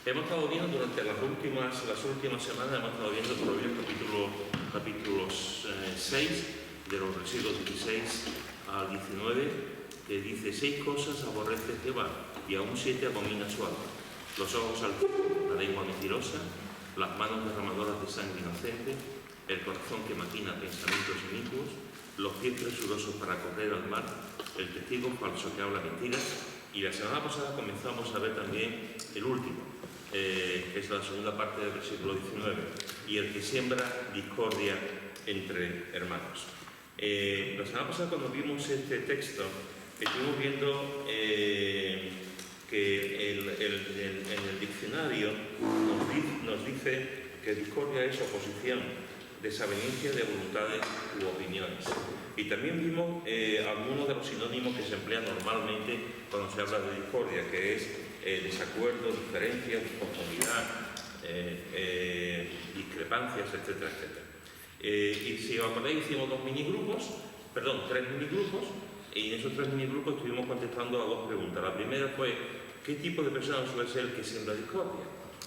Hemos estado viendo durante las últimas semanas, hemos estado viendo Proverbios capítulo 6, de los versículos 16 al 19, que dice: 6 cosas aborrece Jehová, y aún 7 abomina su alma: los ojos altivos, la lengua mentirosa, las manos derramadoras de sangre inocente, el corazón que maquina pensamientos inicuos, los pies presurosos para correr al mar, el testigo falso que habla mentiras. Y la semana pasada comenzamos a ver también el último, que es la segunda parte del versículo 19, y el que siembra discordia entre hermanos. La semana pasada, cuando vimos este texto, estuvimos viendo que en el diccionario nos dice que discordia es oposición, desaveniencia de voluntades u opiniones. Y también vimos algunos de los sinónimos que se emplean normalmente cuando se habla de discordia, que es desacuerdo, diferencia, disconformidad, discrepancias, etcétera, etcétera. Y si os acordáis, hicimos tres minigrupos, y en esos 3 minigrupos estuvimos contestando a 2 preguntas. La primera fue: ¿qué tipo de persona suele ser el que siembra discordia?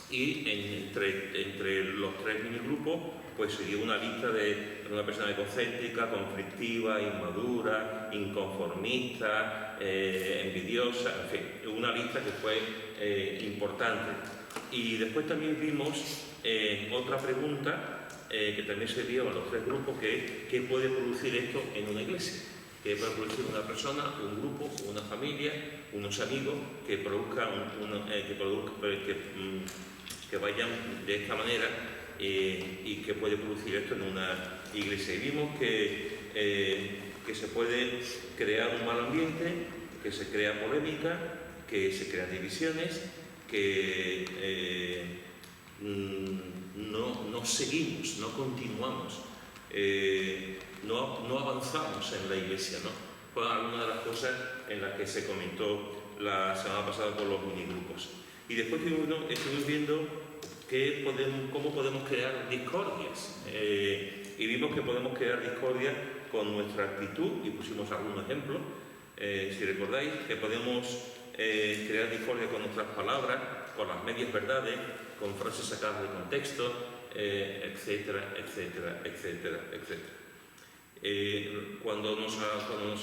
Y entre los 3 minigrupos, pues seguía una lista de una persona egocéntrica, conflictiva, inmadura, inconformista, envidiosa, en fin, una lista que fue importante. Y después también vimos otra pregunta que también se dio a los 3 grupos, que es: ¿qué puede producir esto en una iglesia? ¿Qué puede producir una persona, un grupo, una familia, unos amigos que produzcan que vayan de esta manera, y que puede producir esto en una iglesia? Y vimos que se puede crear un mal ambiente, que se crea polémica, que se crean divisiones, que no seguimos, no continuamos, no avanzamos en la iglesia, ¿no? Fue alguna de las cosas en las que se comentó la semana pasada con los minigrupos. Y después estuvimos viendo cómo podemos crear discordias. Y vimos que podemos crear discordia con nuestra actitud, y pusimos algunos ejemplos. Si recordáis, que podemos crear discordia con nuestras palabras, con las medias verdades, con frases sacadas de contexto, etcétera, etcétera, etcétera, etcétera. Cuando nos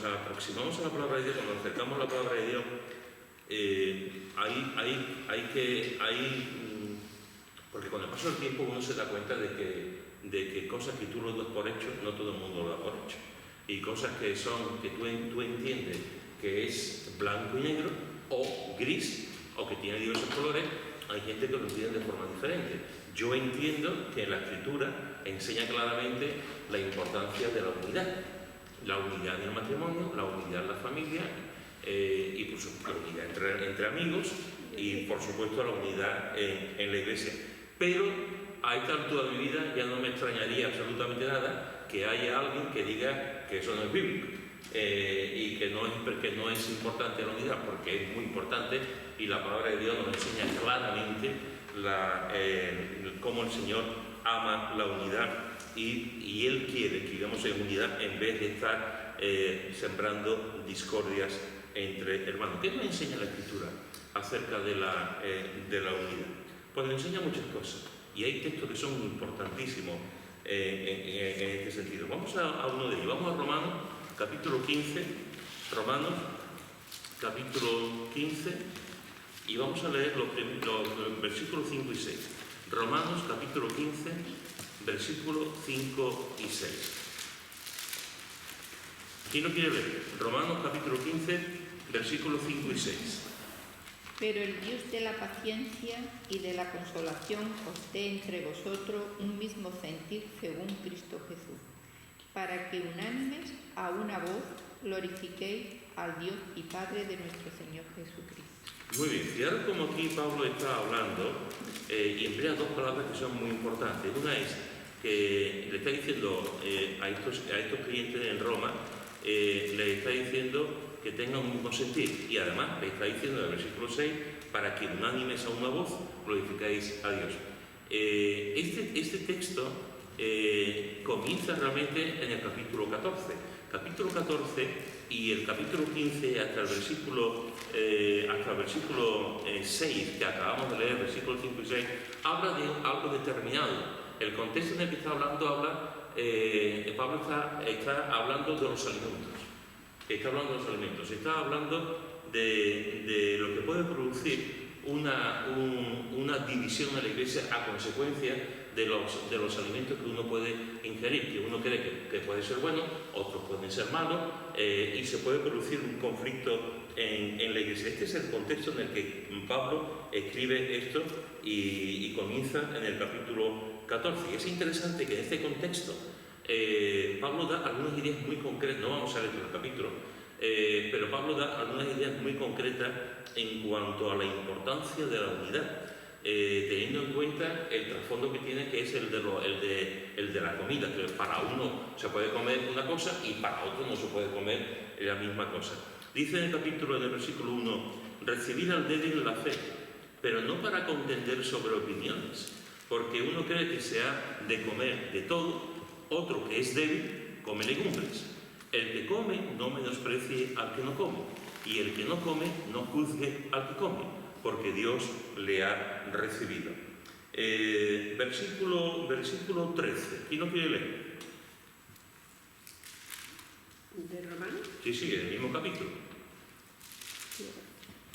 aproximamos a la palabra de Dios, cuando nos acercamos a la palabra de Dios, porque con el paso del tiempo uno se da cuenta de que cosas que tú lo das por hecho, no todo el mundo lo da por hecho. Y cosas que tú entiendes que es blanco y negro, o gris, o que tiene diversos colores, hay gente que lo entiende de forma diferente. Yo entiendo que la Escritura enseña claramente la importancia de la unidad en el matrimonio, la unidad en la familia, y por supuesto la unidad entre amigos, y por supuesto la unidad en la iglesia. Pero a esta altura de mi vida ya no me extrañaría absolutamente nada que haya alguien que diga que eso no es bíblico, y que no es importante la unidad, porque es muy importante, y la palabra de Dios nos enseña claramente cómo el Señor ama la unidad, y Él quiere que vivamos en unidad en vez de estar sembrando discordias entre hermanos. ¿Qué nos enseña la Escritura acerca de la unidad? Pues nos enseña muchas cosas, y hay textos que son importantísimos en este sentido. Vamos a uno de ellos. Vamos a Romanos capítulo 15, y vamos a leer los versículos 5 y 6. Romanos capítulo 15, versículos 5 y 6. ¿Quién lo quiere leer? Romanos capítulo 15, versículos 5 y 6. Pero el Dios de la paciencia y de la consolación os dé entre vosotros un mismo sentir según Cristo Jesús, para que unánimes a una voz glorifiquéis al Dios y Padre de nuestro Señor Jesucristo. Muy bien, fijaros como aquí Pablo está hablando, y emplea 2 palabras que son muy importantes. Una es que le está diciendo a estos creyentes en Roma, le está diciendo que tengan un mismo sentir, y además le está diciendo en el versículo 6: para que unánimes a una voz glorificáis a Dios. Este texto comienza realmente en el capítulo 14. Capítulo 14 y el capítulo 15 hasta el versículo 6, que acabamos de leer, versículos 5 y 6, habla de algo determinado. El contexto en el que está hablando Pablo está hablando de los alimentos. Está hablando de lo que puede producir una división en la Iglesia a consecuencia de los alimentos que uno puede ingerir, que uno cree que puede ser bueno, otros pueden ser malos, y se puede producir un conflicto en la Iglesia. Este es el contexto en el que Pablo escribe esto y comienza en el capítulo 14. Y es interesante que en este contexto Pablo da algunas ideas muy concretas, no vamos a leer todo el capítulo, pero Pablo da algunas ideas muy concretas en cuanto a la importancia de la unidad, teniendo en cuenta el trasfondo que tiene, que es el de la comida, que para uno se puede comer una cosa y para otro no se puede comer la misma cosa. Dice en el versículo 1, recibir al débil en la fe, pero no para contender sobre opiniones, porque uno cree que se ha de comer de todo, otro que es débil come legumbres. El que come no menosprecie al que no come, y el que no come no juzgue al que come, porque Dios le ha recibido. Versículo 13. ¿Quién no quiere leer? ¿De Romanos? Sí, el mismo capítulo.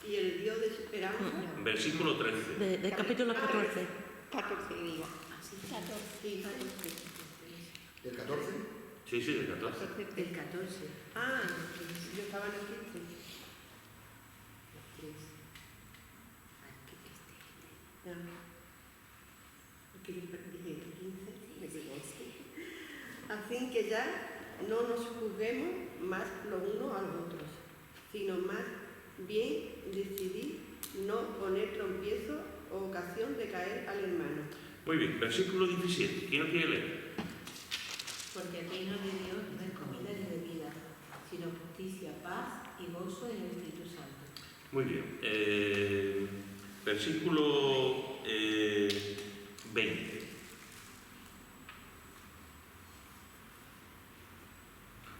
Y el Dios de esperanza. Versículo 13. De capítulo 14. 14 digo. Sí, ¿El 14? Sí, del 14. el 14. Ah, yo estaba en el 15. Aquí dije el 15. Así que ya no nos juzguemos más los unos a los otros, sino más bien decidir no poner tropiezo o ocasión de caer al hermano. Muy bien, versículo 17. ¿Quién no quiere leer? Porque el reino de Dios no es comida ni bebida, sino justicia, paz y gozo en el Espíritu Santo. Muy bien. Versículo 20.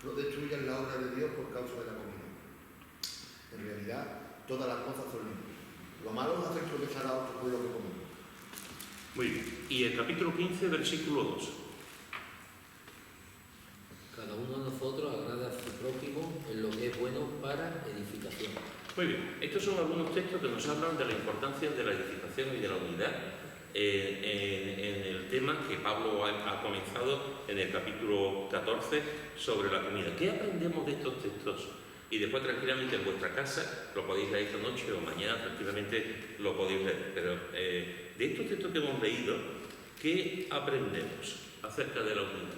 No destruyan la obra de Dios por causa de la comida. En realidad, todas las cosas son limpias. Lo malo es hacer tropezar a otros con lo que comemos. Muy bien. Y el capítulo 15, versículo 2. Cada uno de nosotros agrada a su prójimo en lo que es bueno para edificación. Muy bien. Estos son algunos textos que nos hablan de la importancia de la edificación y de la unidad en el tema que Pablo ha comenzado en el capítulo 14 sobre la comida. ¿Qué aprendemos de estos textos? Y después tranquilamente en vuestra casa lo podéis leer esta noche o mañana tranquilamente lo podéis leer. Pero de estos textos que hemos leído, ¿qué aprendemos acerca de la unidad?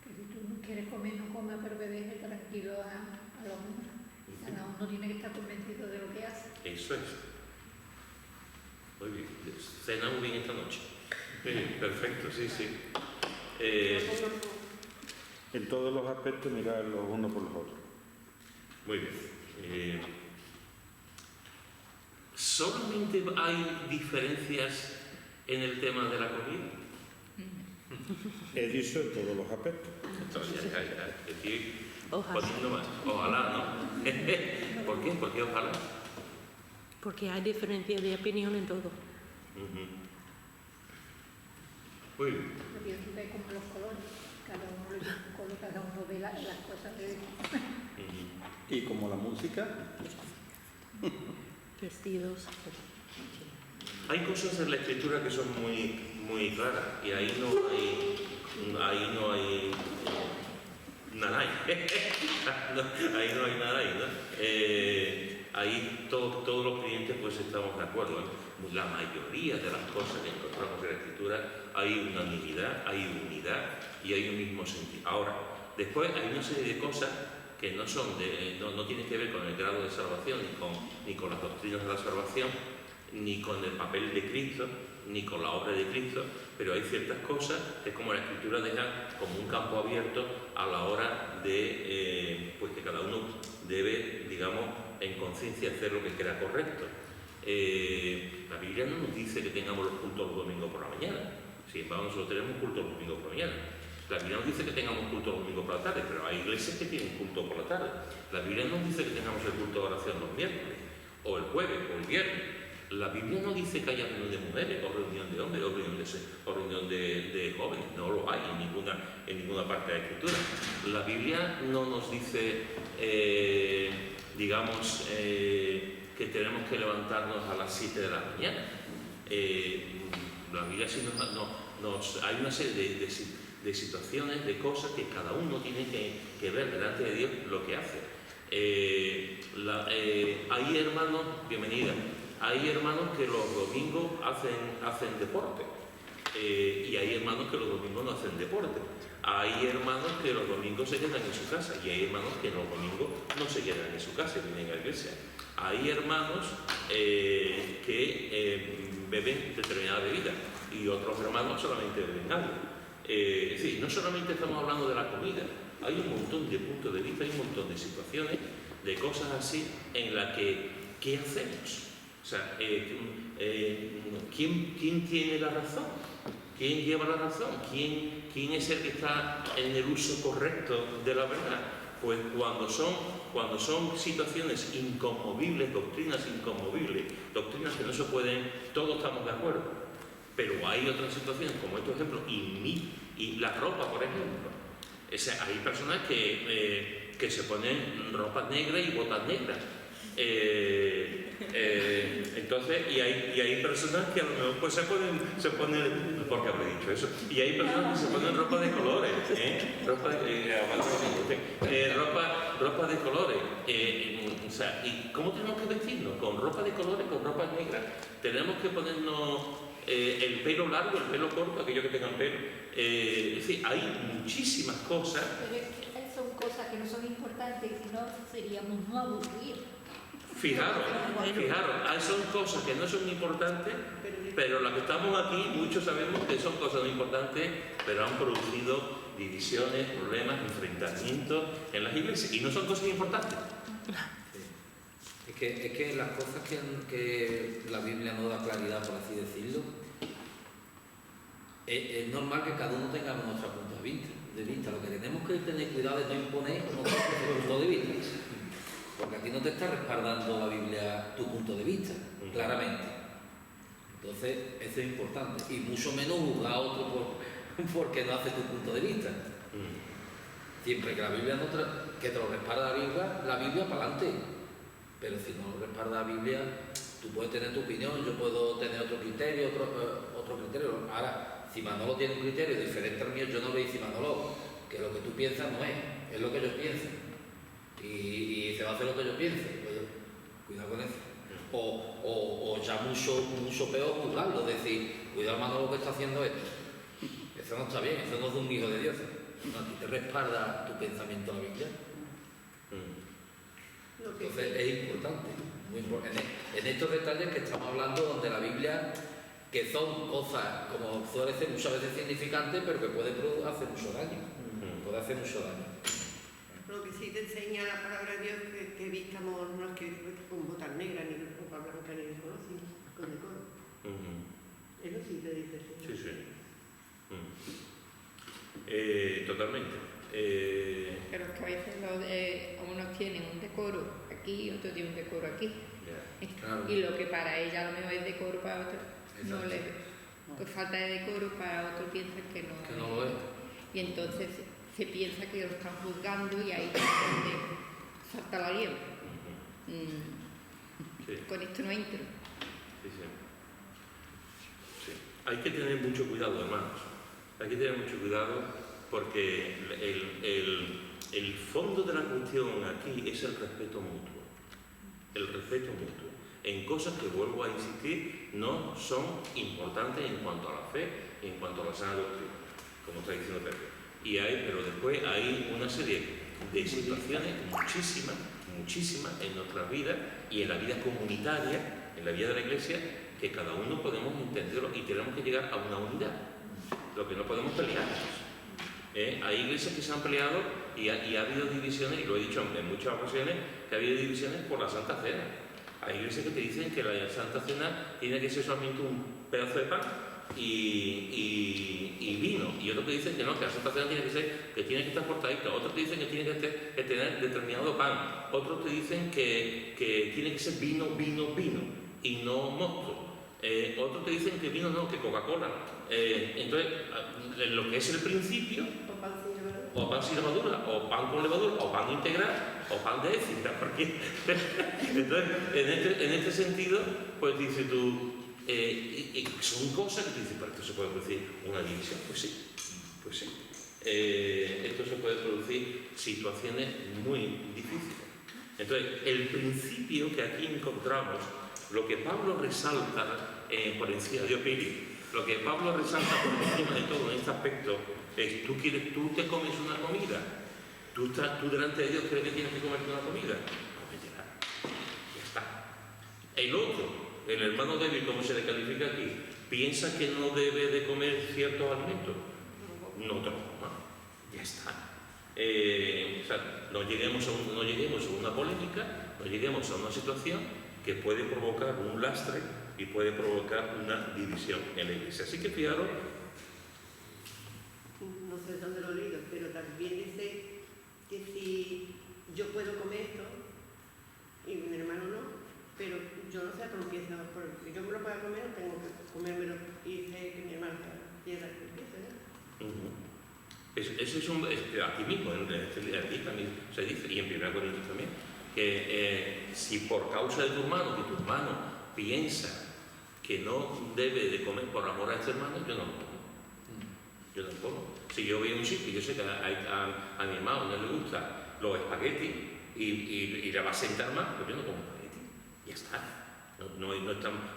Que si tú no quieres comer, no comas, pero que dejes tranquilo a los demás. Cada uno tiene que estar convencido de lo que hace. Eso es. Muy bien. Cena muy bien esta noche. Muy bien, perfecto, sí. En todos los aspectos mirar los unos por los otros. Muy bien. ¿Solamente hay diferencias en el tema de la comida? He dicho en todos los aspectos. Entonces, ya, estoy Ojalá. poniendo más. Ojalá, ¿no? ¿Por qué? ¿Por qué ojalá? Porque hay diferencia de opinión en todo. Muy bien. Lo que tú ves como los colores. Cada uno le llama un color, cada uno ve las cosas de... Y como la música, Vestidos. Hay cosas en la escritura que son muy claras y ahí no hay nada ahí. Ahí no hay nada ahí, ¿no? Ahí todos los creyentes pues estamos de acuerdo, ¿no? La mayoría de las cosas que encontramos en la escritura hay unanimidad, hay unidad y hay un mismo sentido. Ahora, después hay una serie de cosas que no tienen que ver con el grado de salvación, ni con las doctrinas de la salvación, ni con el papel de Cristo, ni con la obra de Cristo, pero hay ciertas cosas que, como la Escritura deja como un campo abierto a la hora de pues que cada uno debe, digamos, en conciencia hacer lo que crea correcto. La Biblia no nos dice que tengamos los cultos los domingos por la mañana. Sin embargo, nosotros tenemos cultos los domingos por la mañana. La Biblia nos dice que tengamos culto los domingos por la tarde, pero hay iglesias que tienen culto por la tarde. La Biblia nos dice que tengamos el culto de oración los miércoles, o el jueves, o el viernes. La Biblia no dice que haya reunión de mujeres, o reunión de hombres, o reunión de jóvenes. No lo hay en ninguna parte de la Escritura. La Biblia no nos dice, que tenemos que levantarnos a las 7 de la mañana. La Biblia sí hay una serie de situaciones, de cosas que cada uno tiene que ver delante de Dios lo que hace. Hay hermanos, bienvenida, hay hermanos que los domingos hacen deporte, y hay hermanos que los domingos no hacen deporte. Hay hermanos que los domingos se quedan en su casa y hay hermanos que los domingos no se quedan en su casa y vienen a la iglesia. Hay hermanos que beben determinada bebida y otros hermanos solamente beben algo. Es decir, no solamente estamos hablando de la comida, hay un montón de puntos de vista, hay un montón de situaciones, de cosas así en las que ¿qué hacemos? O sea, ¿quién tiene la razón? ¿Quién lleva la razón? ¿Quién es el que está en el uso correcto de la verdad? Pues cuando son situaciones inconmovibles, doctrinas inconmovibles, doctrinas que no se pueden, todos estamos de acuerdo. Pero hay otras situaciones, como estos ejemplos, y la ropa, por ejemplo. Hay personas que se ponen ropas negras y botas negras. Entonces, y hay personas que a lo mejor pues se ponen, ¿por qué habré dicho eso? Y hay personas que se ponen ropa de colores, ropa de colores. O sea, ¿y cómo tenemos que vestirnos? ¿Con ropa de colores, con ropa negra? Tenemos que ponernos el pelo largo, el pelo corto, aquellos que tengan pelo. Es decir, hay muchísimas cosas. Pero es que son cosas que no son importantes, si no seríamos muy aburridos. Fijaros, son cosas que no son importantes, pero las que estamos aquí, muchos sabemos que son cosas no importantes, pero han producido divisiones, problemas, enfrentamientos en las iglesias, y no son cosas importantes. Es que las cosas que la Biblia no da claridad, por así decirlo, es normal que cada uno tengamos nuestro punto de vista. Lo que tenemos que tener cuidado es no imponer nuestro punto de vista. Porque a ti no te está respaldando la Biblia tu punto de vista, claramente. Entonces, eso es importante. Y mucho menos juzgar a otro porque no hace tu punto de vista. Siempre que la Biblia que te lo respalda la Biblia para adelante. Pero si no lo respalda la Biblia, tú puedes tener tu opinión, yo puedo tener otro criterio, otro criterio. Ahora, si Manolo tiene un criterio diferente al mío, yo no le digo, Manolo, que lo que tú piensas no es lo que yo pienso. Y se va a hacer lo que yo piense. Pues, cuidado con eso. O ya mucho peor juzgarlo, decir, cuidado Manolo que está haciendo esto. Eso no está bien, eso no es de un hijo de Dios. No, a ti te respalda tu pensamiento la Biblia. Entonces es importante, muy importante. En estos detalles que estamos hablando, donde la Biblia, que son cosas, como suele ser muchas veces significantes, pero que puede hacer mucho daño. Puede hacer mucho daño. Lo que sí te enseña la palabra de Dios que vistamos, no es que con botas negras, ni con ropa blanca, ni eso, sino con decoro. Eso sí te dice el Señor. Sí. Totalmente. Pero es que a veces unos tienen un decoro aquí y otros tienen un decoro aquí. Claro. Y lo que para ella a lo mejor es decoro, para otro no le pues falta de decoro, para otro piensa que no lo es. Y entonces se piensa que lo están juzgando y ahí es donde salta la liebre. Sí. Con esto no entro. Sí. Hay que tener mucho cuidado, hermanos. Hay que tener mucho cuidado porque el fondo de la cuestión aquí es el respeto mutuo. El respeto mutuo. En cosas que, vuelvo a insistir, no son importantes en cuanto a la fe y en cuanto a la sana doctrina, como está diciendo Pedro. Pero después hay una serie de situaciones, muchísimas en nuestras vidas y en la vida comunitaria, en la vida de la iglesia, que cada uno podemos entenderlo y tenemos que llegar a una unidad. Lo que no podemos pelearnos. Hay iglesias que se han peleado y ha habido divisiones, y lo he dicho en muchas ocasiones, que ha habido divisiones por la Santa Cena. Hay iglesias que te dicen que la Santa Cena tiene que ser solamente un pedazo de pan y vino, y otros te dicen que no, que la Santa Cena tiene que ser, que tiene que estar cortadita, otros te dicen que tiene que tener determinado pan, otros te dicen que tiene que ser vino y no mosto. Otros te dicen que vino no, que Coca-Cola. Entonces, lo que es el principio, o pan sin levadura, o pan con levadura, o pan integral, o pan de écija, porque entonces, en este sentido, pues dices tú, son cosas que tú dices, pero esto se puede producir una división, pues sí. Esto se puede producir situaciones muy difíciles. Entonces, el principio que aquí encontramos, lo que Pablo resalta por encima, lo que Pablo resalta por encima de todo en este aspecto es, tú te comes una comida, tú delante de Dios crees que tienes que comerte una comida, ya está. El otro, el hermano débil, como se le califica aquí, piensa que no debe de comer ciertos alimentos, no te lo comas, ya está. O sea, no lleguemos a una polémica, no lleguemos a una situación que puede provocar un lastre y puede provocar una división en la iglesia. Así que fijaros. No sé dónde lo he leído, pero también dice que si yo puedo comer esto y mi hermano no, pero yo no sé por qué empieza, porque yo me lo pueda comer, tengo que comérmelo y sé que mi hermano quiera que empiece, ¿no? Eso es aquí mismo, aquí también se dice, y en 1 Corintios también, que si por causa de tu hermano, que tu hermano piensa que no debe de comer por amor a este hermano, yo no lo como. Yo tampoco. Si yo voy a un sitio y yo sé que a mi hermano no le gustan los espaguetis y le va a sentar más, pues yo no como espaguetis. Ya está. No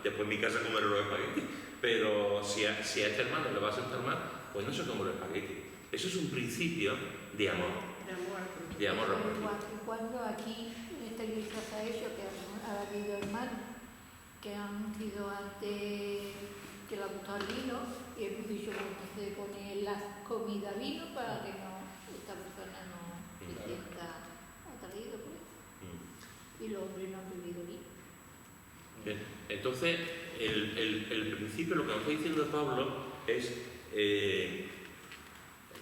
después en mi casa comer los espaguetis. Pero si a este hermano le va a sentar más, pues no se come los espaguetis. Eso es un principio de amor. De amor romántico. Cuando aquí en esta iglesia se ha hecho que ha habido hermanos que han sido antes que le ha gustado el vino y hemos dicho que se pone la comida vino para que esta persona no se sienta atraído por eso. Y los hombres no han bebido vino. Bien. Entonces, el principio, lo que nos está diciendo Pablo es, en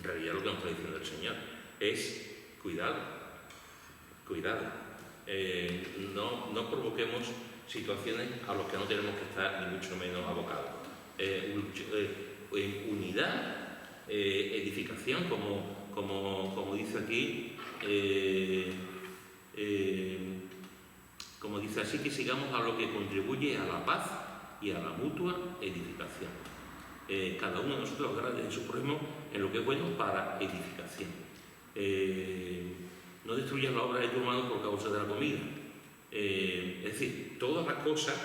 realidad lo que nos está diciendo el Señor, es cuidado. No provoquemos situaciones a las que no tenemos que estar ni mucho menos abocados. Unidad, edificación, como dice aquí, como dice así, que sigamos a lo que contribuye a la paz y a la mutua edificación. Cada uno de nosotros agrade en su prójimo en lo que es bueno para edificación. No destruyas la obra de tu hermano por causa de la comida. Es decir, todas las cosas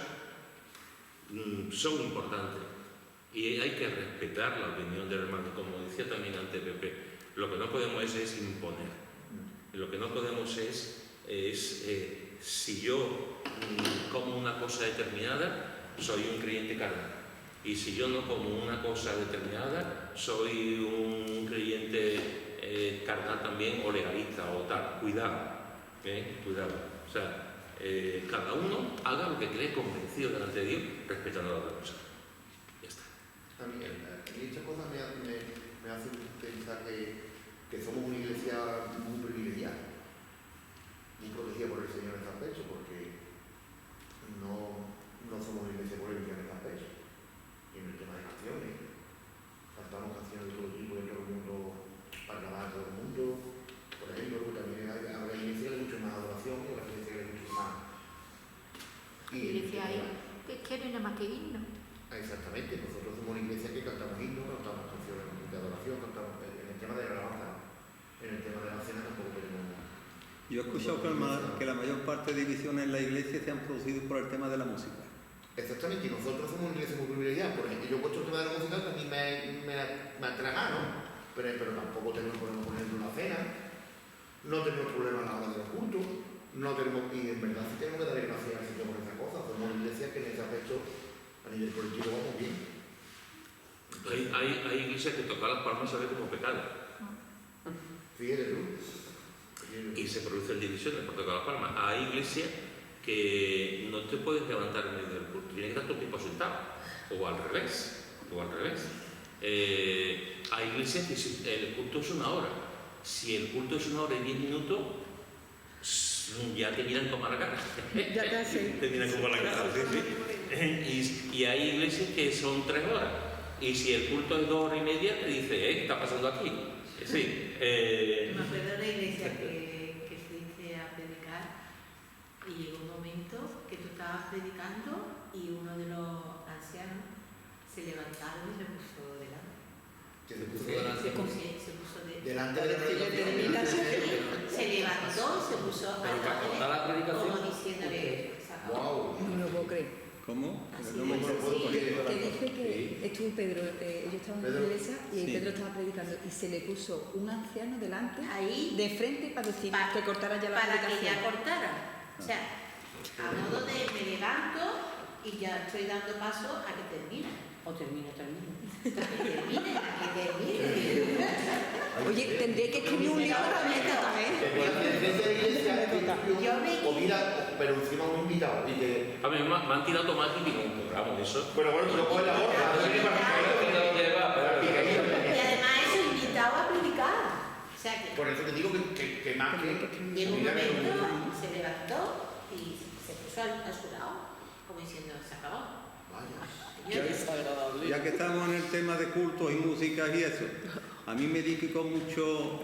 son importantes y hay que respetar la opinión del hermano, como decía también antes Pepe. Lo que no podemos es imponer. Lo que no podemos es si yo como una cosa determinada, soy un creyente carnal. Y si yo no como una cosa determinada, soy un creyente carnal también, o legalista, o tal. Cuidado. Cuidado. O sea, cada uno haga lo que cree convencido delante de Dios, respetando a la otra persona. Ya está. A mí esta cosa me hace pensar que somos una iglesia muy privilegiada, muy protegida por el Señor en este aspecto, porque no somos una iglesia polémica en este aspecto. Y en el tema de canciones, cantamos canciones de todo tipo en todo el mundo, para agradar a todo el mundo. Por ejemplo, también a la iglesia hay mucho más adoración y a la iglesia hay mucho más. Y iglesia hay que no hay nada más que himno. Exactamente, nosotros somos una iglesia que cantamos himnos, cantamos canciones de adoración, cantamos en el tema de la alabanza, en el tema de la cena tampoco tenemos. Yo he escuchado que la mayor parte de divisiones en la iglesia se han producido por el tema de la música. Exactamente, y nosotros somos una iglesia muy privilegiada. Por ejemplo, yo he puesto el tema de la música que a mí me atraga, ¿no? Pero tampoco tenemos problemas, por ejemplo, en la cena, no tenemos problemas a la hora de los cultos, no tenemos, y en verdad sí tenemos que darle gracias al Señor por esas cosas. Somos una iglesia que en ese aspecto, a nivel colectivo, vamos bien. Hay iglesias que tocar las palmas sabe como pecado. Fíjate tú. Y se producen divisiones por tocar las palmas. Hay iglesias que no te puedes levantar en medio del culto, tienes que estar todo el tiempo sentado, o al revés. o al revés. Hay iglesias que el culto es 1 hora. Si el culto es 1 hora y 10 minutos, ya te miran como a la cara. Ya casi. Te miran como a la cara, sí. Y hay iglesias que son 3 horas. Y si el culto es 2 horas y media, te dice, ¿qué está pasando aquí? Sí. Me acuerdo de una iglesia que fuiste a predicar y llegó un momento que tú estabas predicando y uno de los ancianos se levantaron y se puso delante. Que se puso delante. Se puso delante de la Se levantó, se puso Pero para cortar la predicación. como diciéndole, se acabó. ¡Wow! No lo puedo creer. ¿Cómo? Así No me es, acuerdo. sí. Que dice que estuvo Pedro, ellos estaban en la Pedro. iglesia y Sí. Pedro estaba predicando y se le puso un anciano delante, Ahí, de frente, para decir que cortara ya la para que predicación. ya cortara. O sea, a modo de me levanto y ya estoy dando paso a que termine. O termina. A que termine. Oye, tendré que escribir un libro también. Desde la iglesia, o mira, pero encima un invitado. Y que, A mí me han tirado tomate y pimiento, vamos, eso. bueno, tú lo pones en la bolsa. Y además eso invitado a predicar. O sea que Por eso te digo que más que. en un momento se levantó y se puso a su lado, como diciendo, se acabó. Señores, Ya que estamos en el tema de cultos y músicas y eso, a mí me edificó mucho,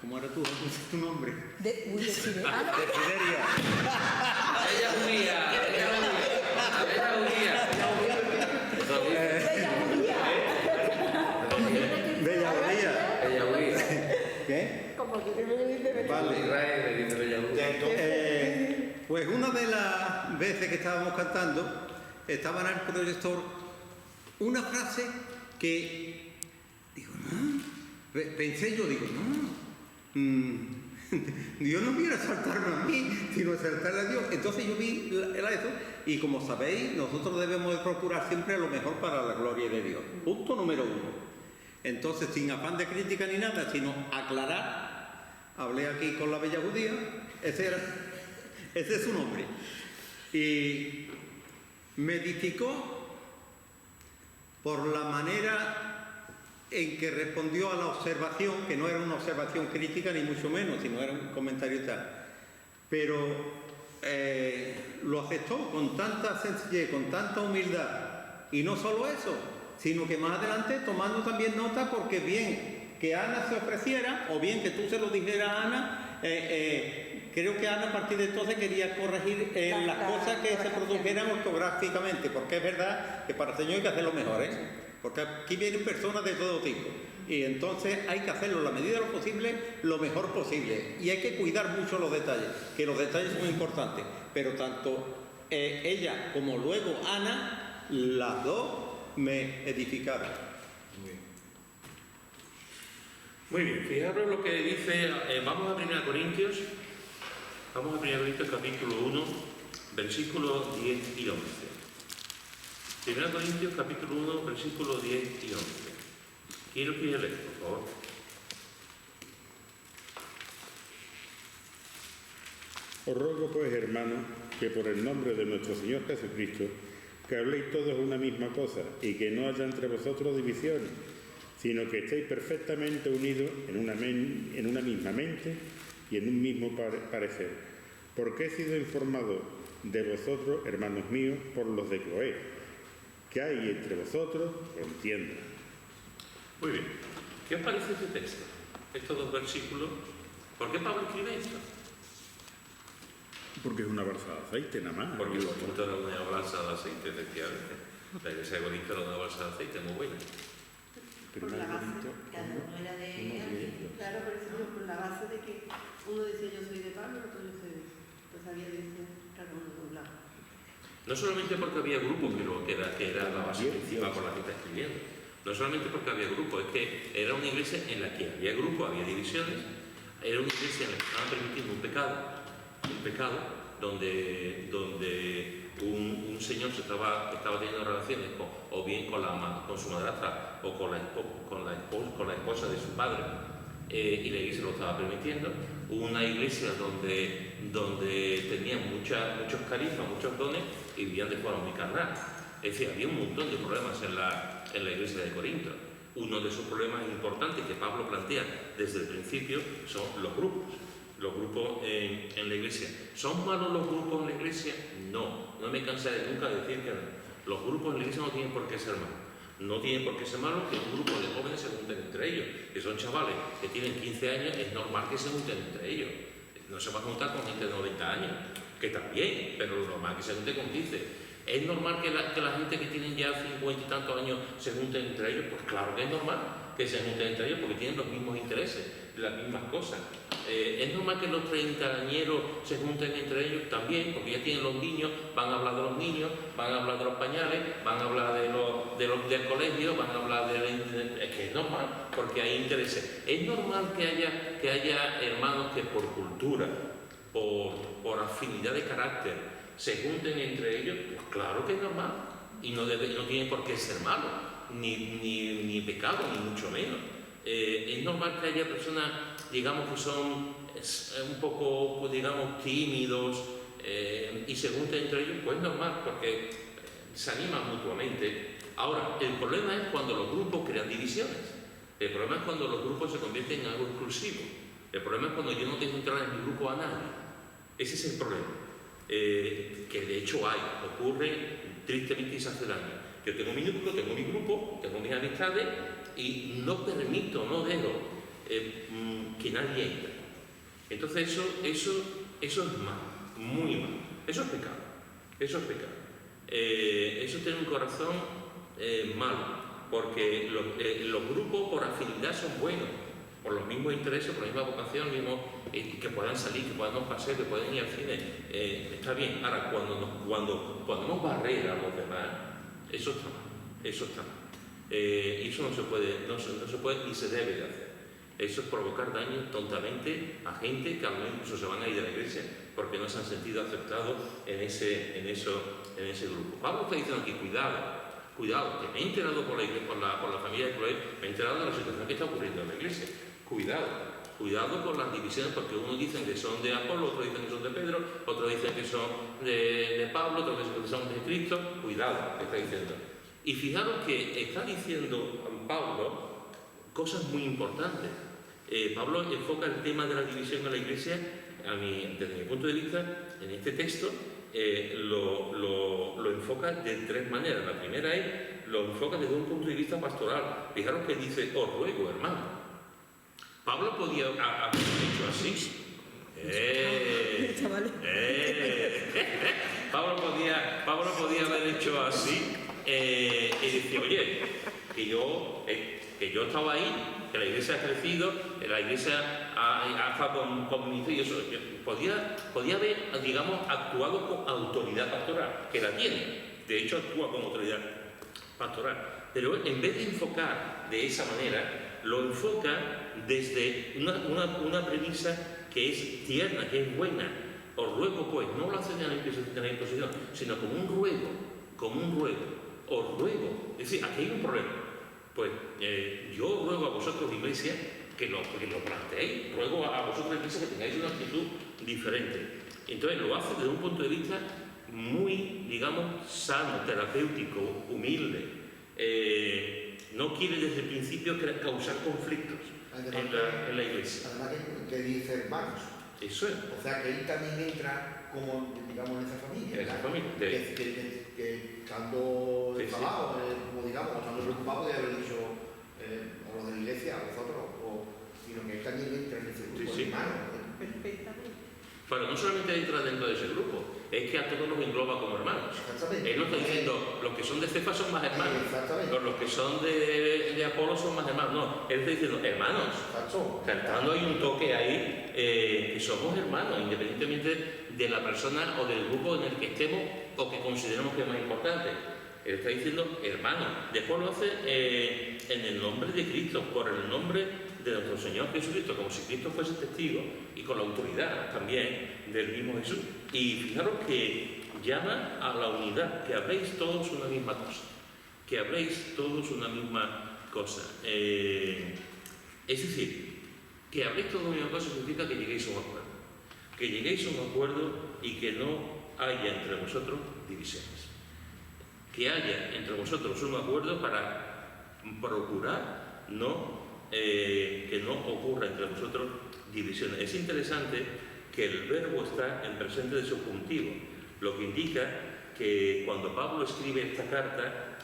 ¿cómo era tu nombre? De Siberia. De Siberia. Ella unía. Bella Unía. Ella unía. ¿Qué? Como que me dice Vale. Israel le dice Bella unía. Pues una de las veces que estábamos cantando, estaba en el proyector una frase que, digo, no, pensé yo, digo, no, Dios no quiere exaltarme a mí, sino exaltarle a Dios. Entonces yo vi eso, y como sabéis, nosotros debemos de procurar siempre lo mejor para la gloria de Dios. Punto número 1. Entonces, sin afán de crítica ni nada, sino aclarar, hablé aquí con la bella judía, ese es su nombre. Y me edificó por la manera en que respondió a la observación, que no era una observación crítica ni mucho menos, sino era un comentario tal. Pero lo aceptó con tanta sencillez, con tanta humildad. Y no solo eso, sino que más adelante tomando también nota, porque bien que Ana se ofreciera, o bien que tú se lo dijeras a Ana, creo que Ana a partir de entonces quería corregir las cosas que se produjeran ortográficamente, porque es verdad que para el Señor hay que hacerlo mejor, porque aquí vienen personas de todo tipo, y entonces hay que hacerlo a la medida de lo posible, lo mejor posible, y hay que cuidar mucho los detalles, que los detalles son importantes, pero tanto ella como luego Ana, las dos me edificaron. Muy bien, fijaros lo que dice, vamos a 1 Corintios capítulo 1, versículos 10 y 11. 1 Corintios capítulo 1, versículos 10 y 11. ¿Quién lo quiere leer, por favor? Os ruego pues, hermanos, que por el nombre de nuestro Señor Jesucristo, que habléis todos una misma cosa y que no haya entre vosotros divisiones, sino que estéis perfectamente unidos en una misma mente y en un mismo parecer. Porque he sido informado de vosotros, hermanos míos, por los de Cloé, que hay entre vosotros contienda. Muy bien. ¿Qué os parece este texto? Estos dos versículos. ¿Por qué Pablo escribe esto? Porque es una balsa de aceite nada más. Porque los puntos de una balsa de aceite, efectivamente. La iglesia de Corinto era una balsa de aceite muy buena. Por la base, cada uno era de alguien. claro, por eso, por la base de que uno decía yo soy de Pablo, otro yo soy de... Pues había de cada uno de un lado. No solamente porque había grupos, que era la base principal por la que está escribiendo. No solamente porque había grupos, es que era una iglesia en la que había grupos, había divisiones. Era una iglesia en la que estaban permitiendo un pecado donde un señor estaba teniendo relaciones o bien con su madrastra o con la esposa de su padre, y la iglesia lo estaba permitiendo. Una iglesia donde tenían muchos carismas, muchos dones y vivían de forma muy carnal. Es decir, había un montón de problemas en la iglesia de Corinto. Uno de esos problemas importantes que Pablo plantea desde el principio son los grupos. Los grupos en la iglesia. ¿Son malos los grupos en la iglesia? No me cansaré nunca de decir que no. Los grupos en la iglesia no tienen por qué ser malos. No tienen por qué ser malos que un grupo de jóvenes se junten entre ellos. Que son chavales que tienen 15 años, es normal que se junten entre ellos. No se va a juntar con gente de 90 años, que también, pero lo normal es que se junte con 15. ¿Es normal que la gente que tienen ya 50 y tantos años se junten entre ellos? Pues claro que es normal que se junten entre ellos porque tienen los mismos intereses, las mismas cosas. ¿Es normal que los treintañeros se junten entre ellos? También, porque ya tienen los niños, van a hablar de los niños, van a hablar de los pañales, van a hablar del colegio, van a hablar es que es normal, porque hay intereses. ¿Es normal que haya hermanos que por cultura, por afinidad de carácter, se junten entre ellos? Pues claro que es normal, y no tiene por qué ser malo, ni pecado, ni mucho menos. Es normal que haya personas, digamos, que son un poco, pues, digamos, tímidos y se junten entre ellos. Pues es normal, porque se animan mutuamente. Ahora, el problema es cuando los grupos crean divisiones. El problema es cuando los grupos se convierten en algo exclusivo. El problema es cuando yo no dejo entrar en mi grupo a nadie. Ese es el problema. Que de hecho ocurre tristemente y se hace daño. Yo tengo mi núcleo, tengo mi grupo, tengo mis amistades y no permito, no dejo que nadie entre. Entonces eso es malo, muy malo. Eso es pecado. Eso tiene un corazón malo, porque los grupos por afinidad son buenos, por los mismos intereses, por la misma vocación, que puedan salir, que puedan pasear, que puedan ir al cine, está bien. Ahora, cuando ponemos barreras a los demás, eso está mal. Y eso no se puede ni se debe de hacer. Eso es provocar daño tontamente a gente que a lo mejor incluso se van a ir de la iglesia porque no se han sentido aceptados en ese grupo. Pablo está diciendo aquí, cuidado, que me he enterado por la familia de Cloé, me he enterado de la situación que está ocurriendo en la iglesia. Cuidado con las divisiones, porque unos dicen que son de Apolo, otros dicen que son de Pedro, otros dicen que son de Pablo, otros dicen que son de Cristo. Cuidado, que está diciendo. Y fijaros que está diciendo Pablo cosas muy importantes. Pablo enfoca el tema de la división en la iglesia, desde mi punto de vista, en este texto, lo enfoca de tres maneras. La primera lo enfoca desde un punto de vista pastoral. Fijaros que dice, os ruego, hermano. Pablo podía haber hecho así. Pablo podía haber hecho así y decir, oye, que yo estaba ahí, que la iglesia ha crecido, que la iglesia ha estado conmigo y eso. Podía haber, digamos, actuado con autoridad pastoral, que la tiene. De hecho, actúa con autoridad pastoral. Pero en vez de enfocar de esa manera, lo enfoca desde una premisa que es tierna, que es buena. Os ruego, pues, no lo hace en la imposición, sino como un ruego. Os ruego. Es decir, aquí hay un problema. Pues yo ruego a vosotros, iglesia, que lo planteéis. Ruego a vosotros, iglesia, que tengáis una actitud diferente. Entonces lo hace desde un punto de vista muy, digamos, sano, terapéutico, humilde. No quiere desde el principio causar conflictos en la iglesia. Además que dice hermanos. Eso es. O sea, que él también entra como, digamos, en esa familia. En esa familia. Que estando enfadado, como digamos, estando preocupado de haber dicho a los de la iglesia, a vosotros, sino que él también entra en ese grupo de hermanos. Perfectamente. Pero no solamente entra dentro de ese grupo, es que a todos los engloba como hermanos. Él no está diciendo, los que son de Cefas son más hermanos, los que son de Apolo son más hermanos. No, él está diciendo, hermanos. Cantando hay un toque ahí, que somos hermanos, independientemente de la persona o del grupo en el que estemos o que consideremos que es más importante. Él está diciendo, hermanos. Después lo hace en el nombre de Cristo, por el nombre de nuestro Señor Jesucristo, como si Cristo fuese testigo y con la autoridad también del mismo Jesús. Y fijaros que llama a la unidad, que habléis todos una misma cosa. Es decir, que habléis todos una misma cosa significa que lleguéis a un acuerdo. Que lleguéis a un acuerdo y que no haya entre vosotros divisiones. que haya entre vosotros un acuerdo para procurar que no ocurra entre vosotros divisiones. Es interesante que el verbo está en presente de subjuntivo, lo que indica que cuando Pablo escribe esta carta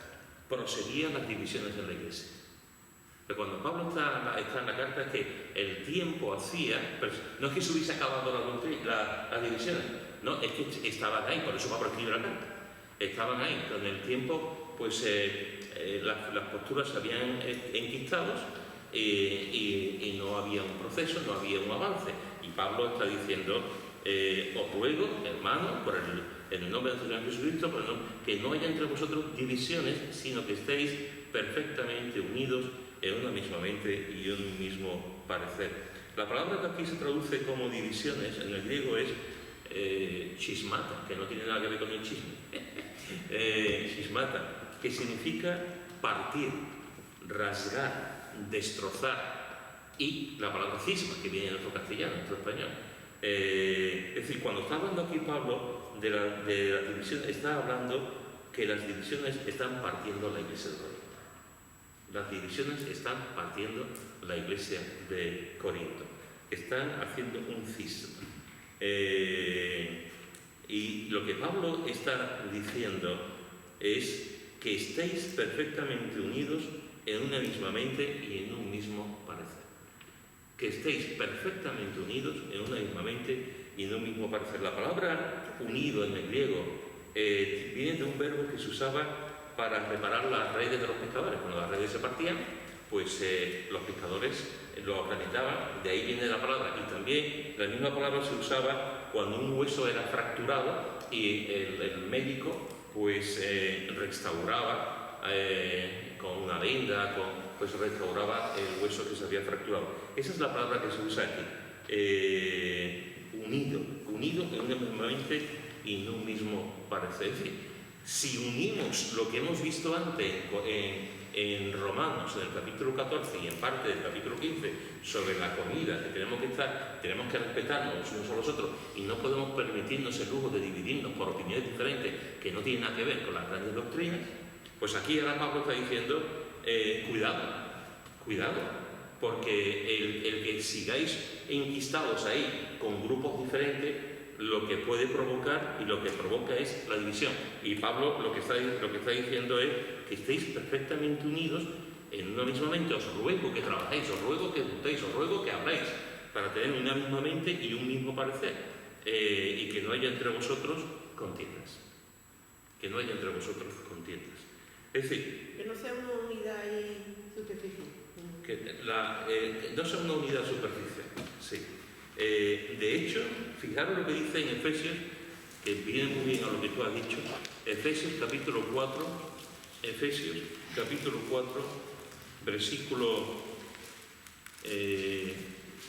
proseguían las divisiones en la iglesia. Pero cuando Pablo está en la carta es que el tiempo hacía, pero no es que se hubiese acabado las divisiones, no, es que estaban ahí, por eso Pablo escribe la carta. Estaban ahí, con el tiempo pues las posturas se habían enquistado y no había un proceso, no había un avance. Y Pablo está diciendo, os ruego, hermanos, en el nombre de nuestro Señor Jesucristo, que no haya entre vosotros divisiones, sino que estéis perfectamente unidos en una misma mente y en un mismo parecer. La palabra que aquí se traduce como divisiones en el griego es schismata, que no tiene nada que ver con el chisme. Schismata, que significa partir, rasgar, destrozar, y la palabra cisma, que viene en nuestro castellano, en nuestro español. Es decir, cuando está hablando aquí Pablo de la división, está hablando que las divisiones están partiendo la iglesia de Corinto. Las divisiones están partiendo la iglesia de Corinto. Están haciendo un cisma. Y lo que Pablo está diciendo es que estéis perfectamente unidos en una misma mente y en un mismo parecer. Que estéis perfectamente unidos en una misma mente y en un mismo parecer. La palabra unido en el griego viene de un verbo que se usaba para reparar las redes de los pescadores. Cuando las redes se partían, pues los pescadores lo organizaban, de ahí viene la palabra. Y también la misma palabra se usaba cuando un hueso era fracturado y el médico pues restauraba con una venda, pues restauraba el hueso que se había fracturado. Esa es la palabra que se usa aquí. Unido en una misma mente y en un mismo parecer. Es decir, si unimos lo que hemos visto antes en Romanos, en el capítulo 14 y en parte del capítulo 15, sobre la comida, que tenemos que respetarnos unos a los otros y no podemos permitirnos el lujo de dividirnos por opiniones diferentes que no tienen nada que ver con las grandes doctrinas, pues aquí ahora Pablo está diciendo, cuidado, porque el que sigáis enquistados ahí con grupos diferentes, lo que puede provocar y lo que provoca es la división. Y Pablo lo que está diciendo es que estéis perfectamente unidos en una misma mente. Os ruego que trabajéis, os ruego que gustéis, os ruego que habléis, para tener una misma mente y un mismo parecer. Y que no haya entre vosotros contiendas. Que no haya entre vosotros contiendas. Es decir, que no sea una unidad superficial. Que no sea una unidad superficial, sí. De hecho, fijaros lo que dice en Efesios, que viene muy bien a lo que tú has dicho. Efesios capítulo 4, versículo...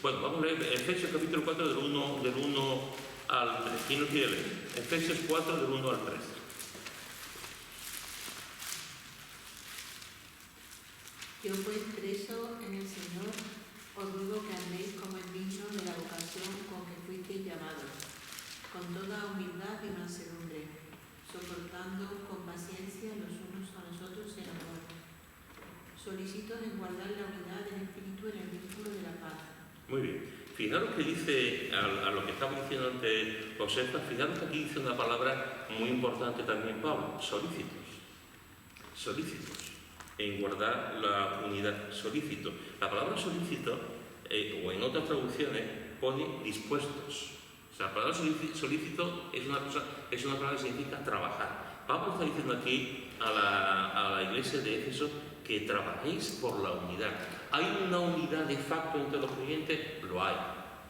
bueno, vamos a leer Efesios capítulo 4 del 1 al 3. ¿Quién lo quiere leer? Efesios 4 del 1 al 3. Yo pues preso en el Señor, os ruego que andéis como es digno de la vocación con que fuisteis llamados, con toda humildad y mansedumbre, soportando con paciencia los unos a los otros en amor, solicitos en guardar la unidad del Espíritu en el vínculo de la paz. Muy bien. Fijaros que dice, a lo que estaba diciendo antes Josefa, fijaros que aquí dice una palabra muy importante también Pablo, solícitos. En guardar la unidad, solícito. La palabra solícito, o en otras traducciones, pone dispuestos. O sea, la palabra solícito es una palabra que significa trabajar. Pablo está diciendo aquí a la iglesia de Éfeso que trabajéis por la unidad. ¿Hay una unidad de facto entre los creyentes? Lo hay.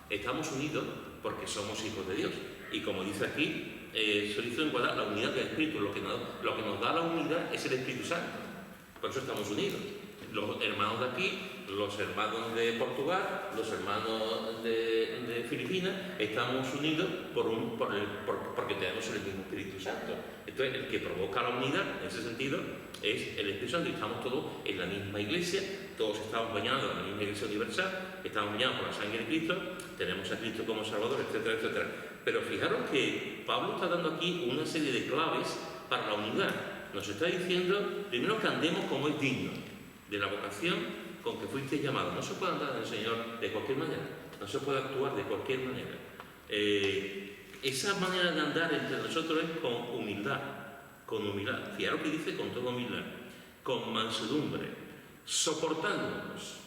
Estamos unidos porque somos hijos de Dios. Y como dice aquí, solícito en guardar la unidad del Espíritu. Lo que nos da la unidad es el Espíritu Santo. Por eso estamos unidos. Los hermanos de aquí, los hermanos de Portugal, los hermanos de Filipinas, estamos unidos porque tenemos el mismo Espíritu Santo. Entonces, el que provoca la unidad, en ese sentido, es el Espíritu Santo. Y estamos todos en la misma iglesia, todos estamos bañados en la misma iglesia universal, estamos bañados por la sangre de Cristo, tenemos a Cristo como Salvador, etcétera, etcétera. Pero fijaros que Pablo está dando aquí una serie de claves para la unidad. nos está diciendo, primero, que andemos como es digno de la vocación con que fuiste llamado. No se puede andar en el Señor de cualquier manera, no se puede actuar de cualquier manera. Esa manera de andar entre nosotros es con humildad, fijaros que dice con toda humildad, con mansedumbre, soportándonos.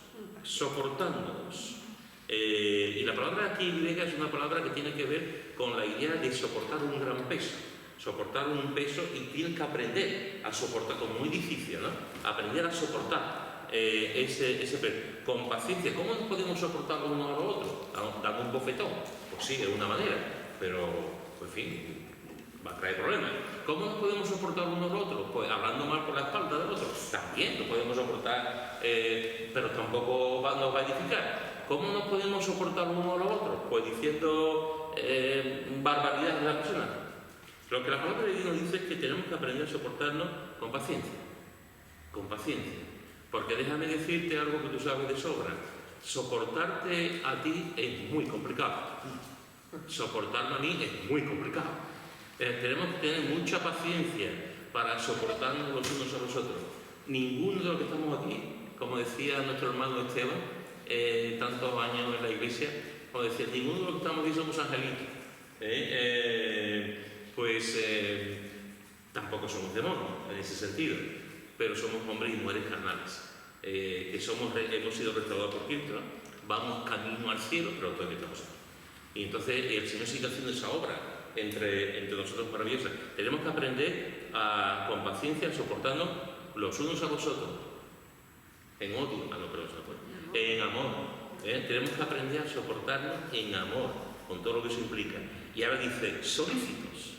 Y la palabra aquí griega es una palabra que tiene que ver con la idea de soportar un gran peso. Soportar un peso, y tienes que aprender a soportar, como muy difícil, ¿no? Aprender a soportar ese peso. Con paciencia. ¿Cómo nos podemos soportar los unos a los otros? ¿Dando un bofetón? Pues sí, de una manera, pero, pues, en fin, va a traer problemas. ¿Cómo nos podemos soportar unos a los otros? Pues hablando mal por la espalda del otro. También lo podemos soportar, pero tampoco nos va a edificar. ¿Cómo nos podemos soportar unos a los otros? Pues diciendo barbaridades de la persona. Lo que la palabra de Dios nos dice es que tenemos que aprender a soportarnos con paciencia. Con paciencia. Porque déjame decirte algo que tú sabes de sobra. Soportarte a ti es muy complicado. Soportarme a mí es muy complicado. Tenemos que tener mucha paciencia para soportarnos los unos a los otros. Ninguno de los que estamos aquí, como decía nuestro hermano Esteban, tantos años en la iglesia, como decía, ninguno de los que estamos aquí somos angelitos. Tampoco somos demonios en ese sentido, pero somos hombres y mujeres carnales, que hemos sido restaurados por Cristo, ¿no? Vamos camino al cielo, pero todavía estamos aquí. Y entonces el Señor sigue haciendo esa obra entre nosotros maravillosa. Tenemos que aprender con paciencia a soportarnos los unos a los otros, en odio, en amor. Tenemos que aprender a soportarnos en amor, con todo lo que eso implica. Y ahora dice, solícitos.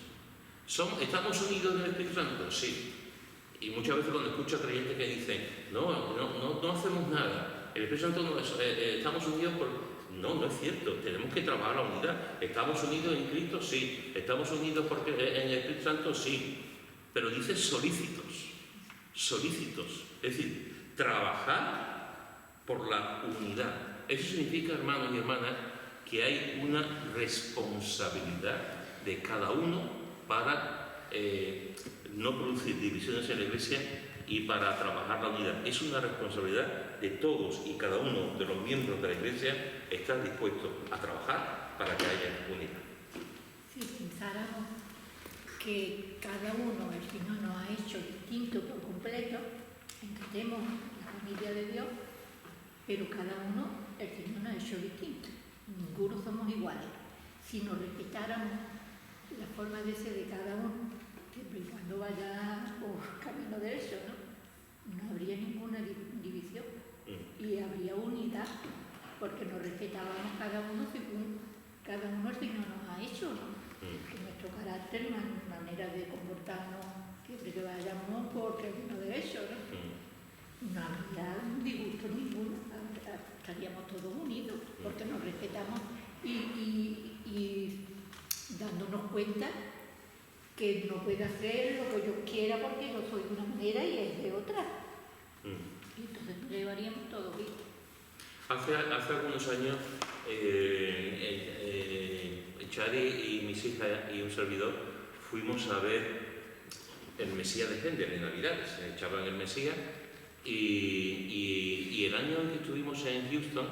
¿Estamos unidos en el Espíritu Santo? Sí. Y muchas veces cuando escucho a creyentes que dicen, no hacemos nada, el Espíritu Santo estamos unidos por... No es cierto, tenemos que trabajar la unidad. ¿Estamos unidos en Cristo? Sí. ¿Estamos unidos porque en el Espíritu Santo? Sí. Pero dice solícitos. Es decir, trabajar por la unidad. Eso significa, hermanos y hermanas, que hay una responsabilidad de cada uno para no producir divisiones en la Iglesia y para trabajar la unidad. Es una responsabilidad de todos y cada uno de los miembros de la Iglesia estar dispuestos a trabajar para que haya unidad. Si pensáramos que cada uno, el Señor nos ha hecho distinto por completo, entendemos la familia de Dios, pero cada uno, el Señor nos ha hecho distinto. Ninguno somos iguales. Si nos respetáramos la forma de ser de cada uno, siempre y cuando vaya por camino derecho, no habría ninguna división y habría unidad, porque nos respetábamos cada uno según cada uno el Señor nos ha hecho, que nuestro carácter, manera de comportarnos, siempre que vayamos por camino derecho, no habría disgusto ninguno, estaríamos todos unidos, porque nos respetamos y dándonos cuenta que no puede hacer lo que yo quiera porque yo soy de una manera y es de otra. Y entonces nos llevaríamos todo bien. Hace algunos años, Chari y mis hijas y un servidor fuimos a ver el Mesías de Händel en Navidades. Echaban el Mesías y el año en que estuvimos en Houston,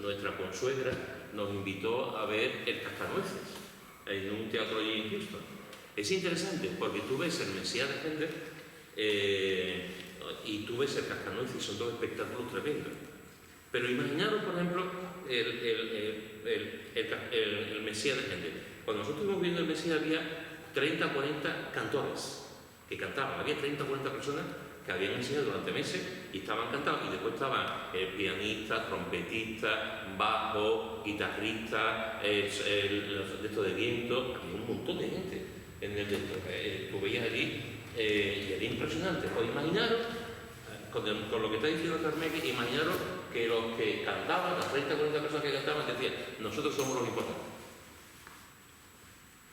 nuestra consuegra nos invitó a ver el Cascanueces en un teatro allí en Houston. Es interesante porque tú ves el Mesías de Händel y tú ves el Cascanueces y son dos espectáculos tremendos. Pero imaginaros, por ejemplo, el Mesías de Händel. Cuando nosotros estuvimos viendo el Mesías había 30 o 40 cantores que cantaban. Había 30 o 40 personas que habían enseñado durante meses y estaban cantando. Y después estaban pianistas, trompetistas, bajo, guitarristas, de esto de viento. Había un montón de gente en el tú veías allí y era impresionante. Pues imaginaros, con lo que está diciendo Carmen, imaginaros que los que cantaban, las 30 o 40 personas que cantaban, decían, nosotros somos los importantes.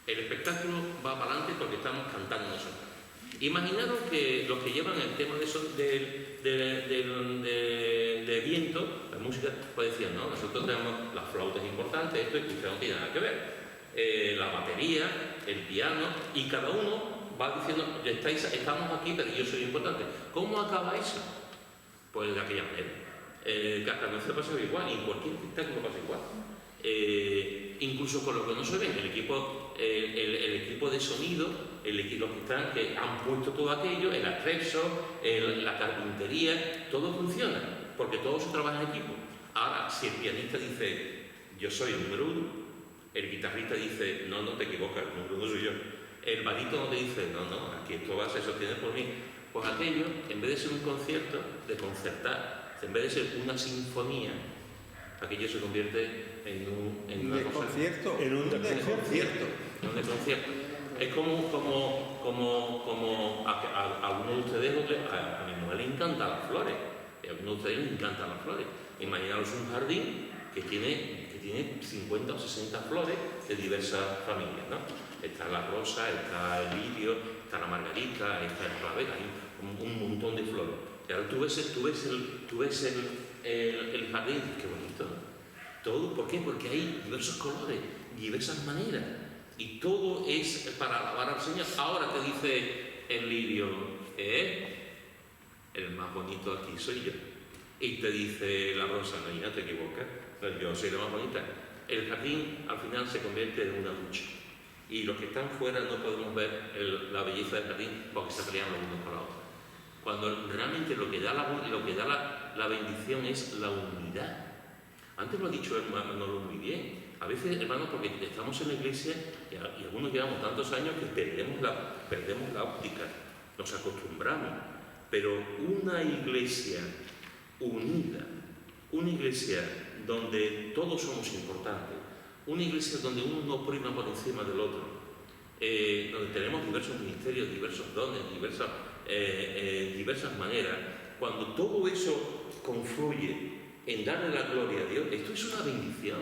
El espectáculo va para adelante porque estamos cantando nosotros. Imaginaros que los que llevan el tema de viento, la música, pues decían, no, nosotros tenemos las flautas importantes, esto y usted no tiene nada que ver. La batería, el piano, y cada uno va diciendo, ya estamos aquí, pero yo soy importante. ¿Cómo acaba eso? Pues de aquella manera. Cascanueces pasa igual, y en cualquier espectáculo pasa igual. Incluso con lo que no se ve, el equipo de sonido, los que han puesto todo aquello, el acceso, la carpintería, todo funciona, porque todo se trabaja en equipo. Ahora, si el pianista dice, yo soy el número 1, el guitarrista dice, no, no te equivocas, el número 1 soy yo. El barítono te dice, no, no, aquí esto se sostiene por mí. Pues aquello, en vez de ser un concierto, de concertar, en vez de ser una sinfonía, aquello se convierte en un desconcierto. En un desconcierto. En un desconcierto. Es como a algunos de ustedes, a mi mujer le encantan las flores, y a algunos de ustedes les encantan las flores. Imaginaos un jardín que tiene 50 o 60 flores de diversas familias, ¿no? Está la rosa, está el lirio, está la margarita, está el clavel, hay un montón de flores. Y ahora tú ves el jardín, qué bonito, ¿no? Todo, ¿por qué? Porque hay diversos colores, diversas maneras, y todo es para alabar al Señor. Ahora te dice el lirio, el más bonito aquí soy yo. Y te dice la rosa, no te equivocas, yo soy la más bonita. El jardín al final se convierte en una lucha. Y los que están fuera no podemos ver la belleza del jardín porque se pelean los unos con los otros. Cuando realmente lo que da la bendición es la unidad. Antes lo ha dicho hermano muy bien. A veces, hermanos, porque estamos en la iglesia y algunos llevamos tantos años que perdemos la óptica, nos acostumbramos. Pero una iglesia unida, una iglesia donde todos somos importantes, una iglesia donde uno no prima por encima del otro, donde tenemos diversos ministerios, diversos dones, diversas maneras, cuando todo eso confluye en darle la gloria a Dios, esto es una bendición,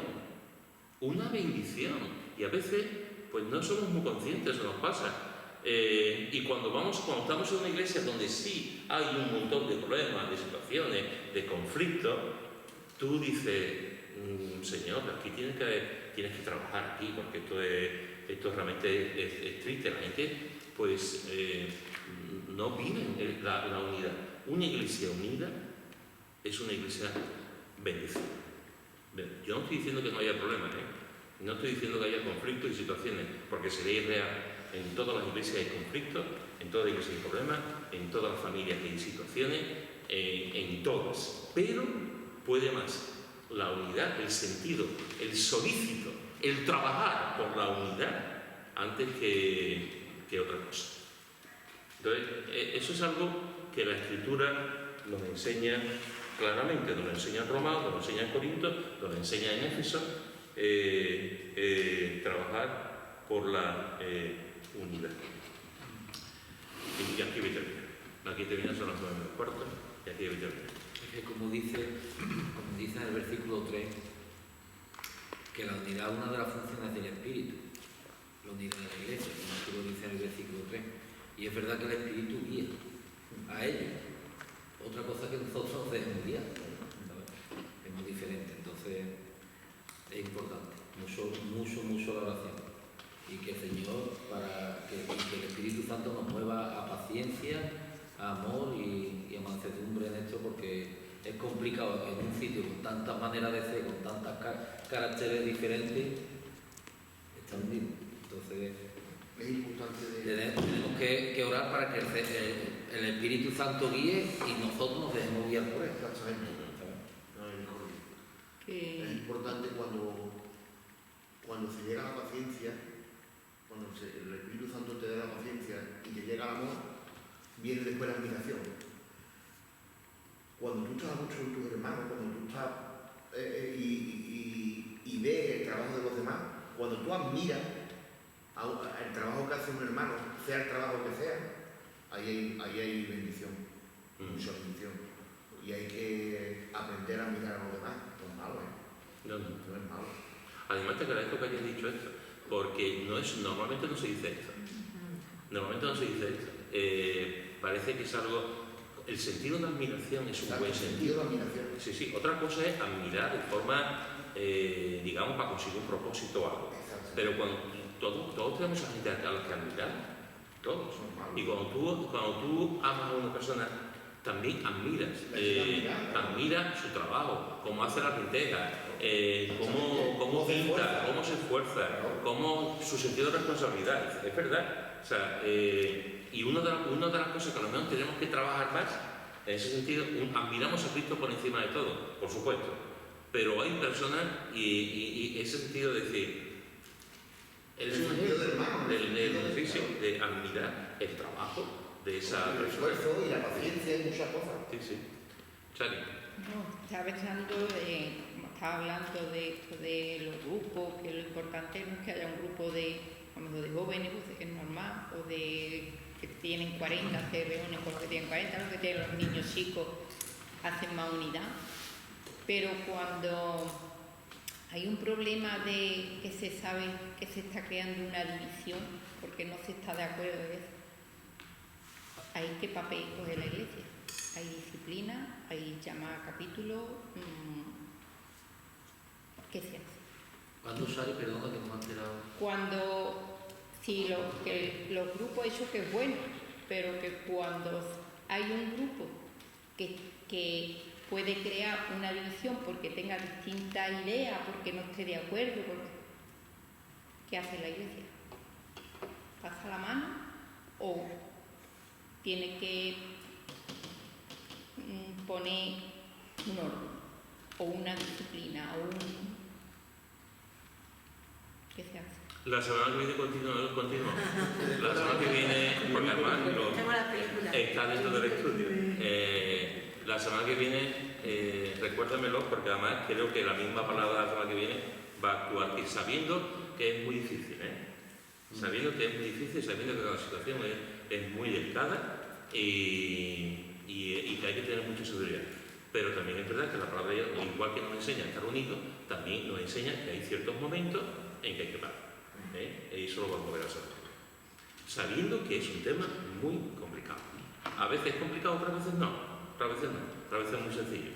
y a veces pues no somos muy conscientes, eso nos pasa. Y cuando estamos en una iglesia donde sí hay un montón de problemas, de situaciones, de conflictos, tú dices, Señor, aquí tienes que trabajar aquí, porque esto realmente es triste. La gente pues no vive la unidad. Una iglesia unida es una iglesia bendecida. Yo no estoy diciendo que no haya problemas, no estoy diciendo que haya conflictos y situaciones, porque sería irreal. En todas las iglesias hay conflictos, en todas las iglesias hay problemas, en todas las familias hay situaciones, en todas. Pero puede más la unidad, el sentido, el solícito, el trabajar por la unidad antes que otra cosa. Entonces, eso es algo que la Escritura nos enseña claramente, nos lo enseña en Roma, nos lo enseña en Corinto, nos lo enseña en Éfeso, trabajar por la unidad. Y aquí voy a terminar. Aquí termina, son las 9:15, y aquí voy a terminar. Es que como dice en el versículo 3, que la unidad es una de las funciones del Espíritu, la unidad de la Iglesia, como tú lo dices en el versículo 3. Y es verdad que el Espíritu guía a ellos. Otra cosa que nosotros nos dejemos guiar, es muy diferente. Entonces es importante, mucho la oración. Y que el Señor, que el Espíritu Santo nos mueva a paciencia, a amor y a mansedumbre en esto, porque es complicado en un sitio con tantas maneras de ser, con tantas caracteres diferentes, está hundido. Entonces es importante tenemos que orar para que el Espíritu Santo guíe y nosotros nos dejemos guiar por él. Exactamente. Es importante cuando se llega a la paciencia, cuando el Espíritu Santo te da la paciencia y te llega el amor, viene después la admiración. Cuando tú estás mucho con tus hermanos, cuando tú estás y ves el trabajo de los demás, cuando tú admiras el trabajo que hace un hermano, sea el trabajo que sea, ahí hay bendición, mucha bendición. Y hay que aprender a mirar a los demás. No es malo, No es malo. Además te agradezco que hayas dicho esto, porque normalmente no se dice esto. Normalmente no se dice esto. Parece que es algo... El sentido de admiración es un buen sentido. Sí. Otra cosa es admirar de forma, digamos, para conseguir un propósito o algo. Pero cuando todos tenemos a gente a la que admirar, todos. Y cuando tú amas a una persona, también admiras su trabajo, cómo hace las lentejas, cómo pinta, cómo se esfuerza, cómo su sentido de responsabilidad. Es verdad. O sea, y una de las cosas que a lo mejor tenemos que trabajar más, en ese sentido, admiramos a Cristo por encima de todo, por supuesto. Pero hay personas, y ese sentido de decir, el sentido del ejercicio, de admirar el trabajo de esa persona. El esfuerzo y la paciencia y muchas cosas. Sí, sí. Chari. No, estaba pensando, como estaba hablando de esto de los grupos, que lo importante no es que haya un grupo de, a lo mejor de jóvenes, pues es normal, o de que tienen 40, se reúnen con los que tienen 40, los que tienen los niños chicos, hacen más unidad. Pero cuando hay un problema de que se sabe que se está creando una división, porque no se está de acuerdo en eso, hay que papel coge la iglesia. Hay disciplina, hay llamada a capítulo. ¿Qué se hace? ¿Cuándo sale? Perdona que no me he enterado. Cuando, sí, los grupos, eso que es bueno, pero que cuando hay un grupo que puede crear una división porque tenga distintas ideas, porque no esté de acuerdo, ¿qué hace la iglesia? ¿Pasa la mano o tiene que poner un orden o una disciplina o ¿qué se hace? La semana que viene continúa. La semana que viene, porque además está dentro del estudio. La semana que viene, recuérdamelo, porque además creo que la misma palabra la semana que viene va a actuar, y sabiendo que es muy difícil, sabiendo que es muy difícil, sabiendo que la situación es muy delicada y que hay que tener mucha seguridad. Pero también es verdad que la palabra de Dios, igual que nos enseña a estar unidos, también nos enseña que hay ciertos momentos en que hay que parar. Y eso lo vamos a ver a saber. Sabiendo que es un tema muy complicado. A veces es complicado, otras veces no. Otras veces es muy sencillo.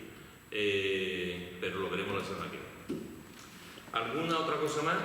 Pero lo veremos la semana que viene. ¿Alguna otra cosa más?